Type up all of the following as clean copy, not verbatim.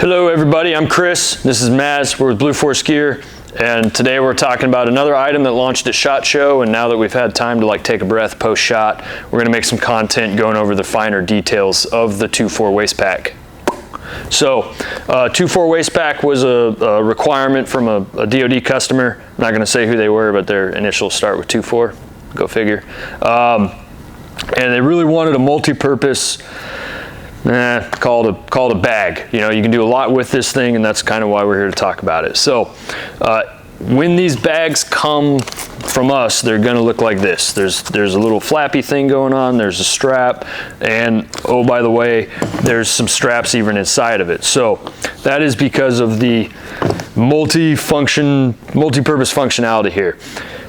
Hello everybody, I'm Chris. This is Maz. We're with Blue Force Gear, and today we're talking about another item that launched at SHOT Show, and now that we've had time to take a breath post-shot, we're going to make some content going over the finer details of the Two-4 Waistpack. So, Two-4 Waistpack was a requirement from a DoD customer. I'm not going to say who they were, but their initials start with 2-4. Go figure. And they really wanted a multi-purpose, call it a bag. You know, you can do a lot with this thing, and that's kind of why we're here to talk about it. So, when these bags come from us, they're going to look like this. There's a little flappy thing going on. There's a strap, and oh, by the way, there's some straps even inside of it. So that is because of the multi-purpose functionality here.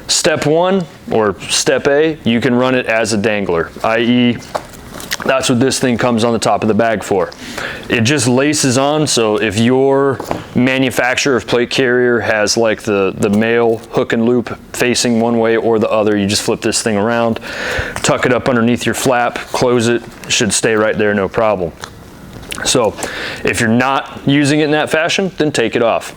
Step one, or step A, you can run it as a dangler, i.e., that's what this thing comes on the top of the bag for. It just laces on, so if your manufacturer of plate carrier has like the male hook and loop facing one way or the other, you just flip this thing around, tuck it up underneath your flap, close it, should stay right there, no problem. So if you're not using it in that fashion, then take it off.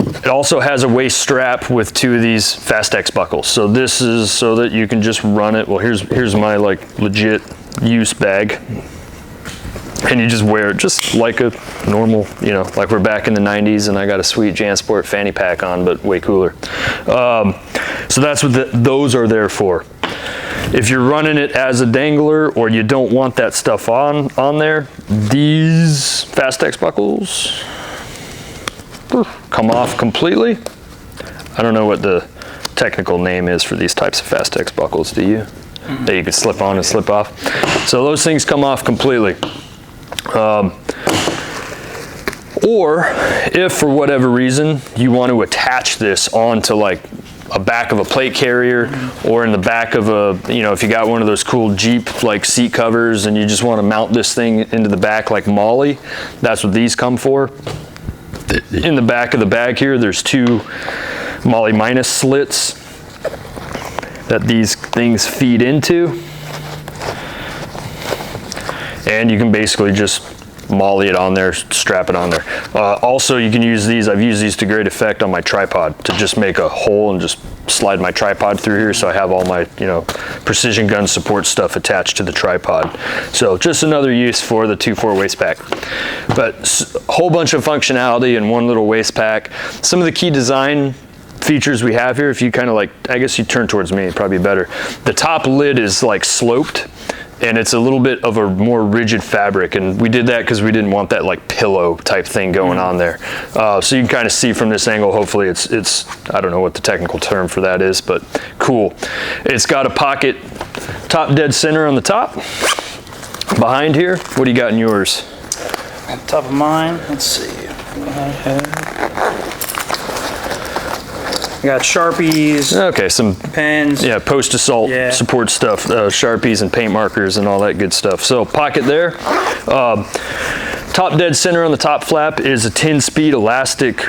It also has a waist strap with two of these Fastex buckles. So this is so that you can just run it. Well, here's my legit use bag. And you just wear it just like a normal, like we're back in the 90s and I got a sweet JanSport fanny pack on, but way cooler. So that's what those are there for. If you're running it as a dangler or you don't want that stuff on there, these Fastex buckles come off completely. I don't know what the technical name is for these types of Fastex buckles, do you? That you can slip on and slip off. So those things come off completely. Or if for whatever reason you want to attach this onto like a back of a plate carrier or in the back of a, if you got one of those cool Jeep like seat covers and you just want to mount this thing into the back like Molly, that's what these come for. In the back of the bag here, there's two Molly minus slits that these things feed into. And you can basically just Molly it on there, strap it on there. Also, you can use these, I've used these to great effect on my tripod to just make a hole and just slide my tripod through here so I have all my, precision gun support stuff attached to the tripod. So just another use for the Two-4 Waistpack. But a whole bunch of functionality in one little waist pack. Some of the key design features we have here, if you kind of I guess you turn towards me, probably better. The top lid is like sloped, and it's a little bit of a more rigid fabric, and we did that because we didn't want that like pillow type thing going on there. So you can kind of see from this angle, hopefully it's I don't know what the technical term for that is, but cool. It's got a pocket top dead center on the top. Behind here, what do you got in yours? On top of mine, let's see. I got Sharpies. Okay, some pens. Yeah, post-assault support stuff, Sharpies and paint markers and all that good stuff. So pocket there. Top dead center on the top flap is a 10-speed elastic,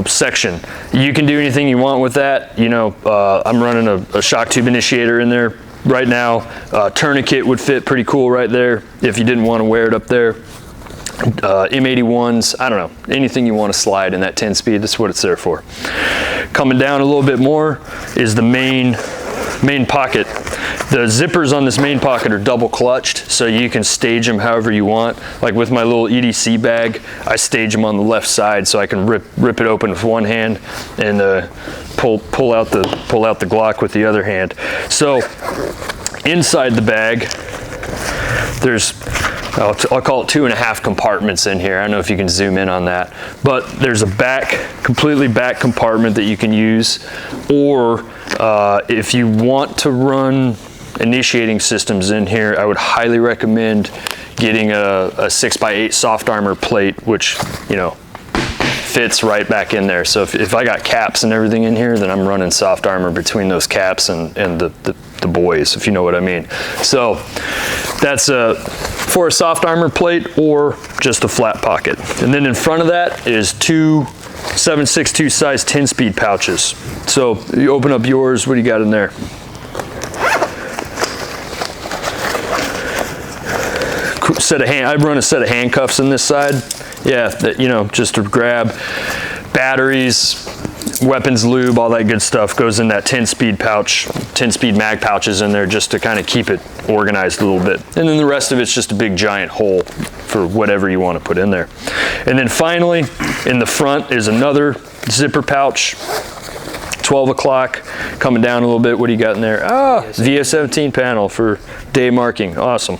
section. You can do anything you want with that. I'm running a shock tube initiator in there right now. Tourniquet would fit pretty cool right there if you didn't want to wear it up there. M81s, I don't know, anything you want to slide in that 10-speed, that's what it's there for. Coming down a little bit more is the main pocket. The zippers on this main pocket are double clutched, so you can stage them however you want. Like with my little EDC bag, I stage them on the left side so I can rip it open with one hand and pull out the Glock with the other hand. So inside the bag, there's I'll call it 2.5 compartments in here. I don't know if you can zoom in on that, but there's a completely back compartment that you can use, or if you want to run initiating systems in here, I would highly recommend getting a 6x8 soft armor plate, which fits right back in there. So if I got caps and everything in here, then I'm running soft armor between those caps and the boys, if you know what I mean. So that's for a soft armor plate or just a flat pocket. And then in front of that is two 7.62 size 10-speed pouches. So you open up yours, what do you got in there? I run a set of handcuffs on this side, Yeah, you know, just to grab batteries, weapons, lube, all that good stuff goes in that 10-speed pouch, 10-speed mag pouches in there just to kind of keep it organized a little bit. And then the rest of it's just a big giant hole for whatever you want to put in there. And then finally, in the front is another zipper pouch, 12 o'clock, coming down a little bit. What do you got in there? Ah, VS17 panel for day marking. Awesome.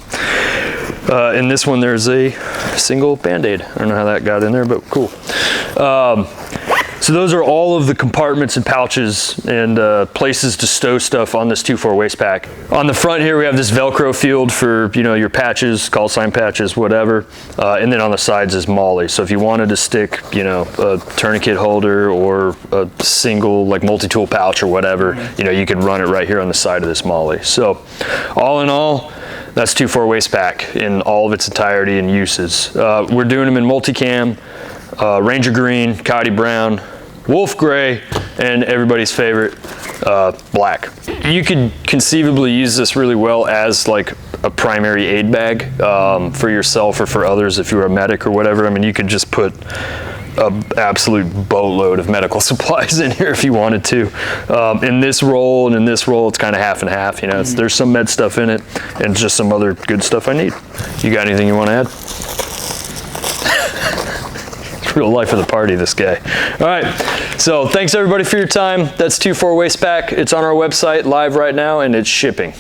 In this one, there's a single Band-Aid. I don't know how that got in there, but cool. So those are all of the compartments and pouches and places to stow stuff on this 2-4 Waistpack. On the front here, we have this Velcro field for, you know, your patches, call sign patches, whatever. And then on the sides is MOLLE. So if you wanted to stick, you know, a tourniquet holder or a single like multi-tool pouch or whatever, you know, you can run it right here on the side of this MOLLE. So all in all, that's 2-4 Waistpack in all of its entirety and uses. We're doing them in multicam, Ranger Green, Cotty Brown, Wolf Gray, and everybody's favorite, black. You could conceivably use this really well as like a primary aid bag for yourself or for others if you're a medic or whatever. I mean, you could just put an absolute boatload of medical supplies in here if you wanted to. In this roll and in this roll, it's kind of half and half. You know, there's some med stuff in it and just some other good stuff I need. You got anything you want to add? Real life of the party, this guy. All right, so thanks everybody for your time. That's 2-4 Waistpack. It's on our website live right now and it's shipping.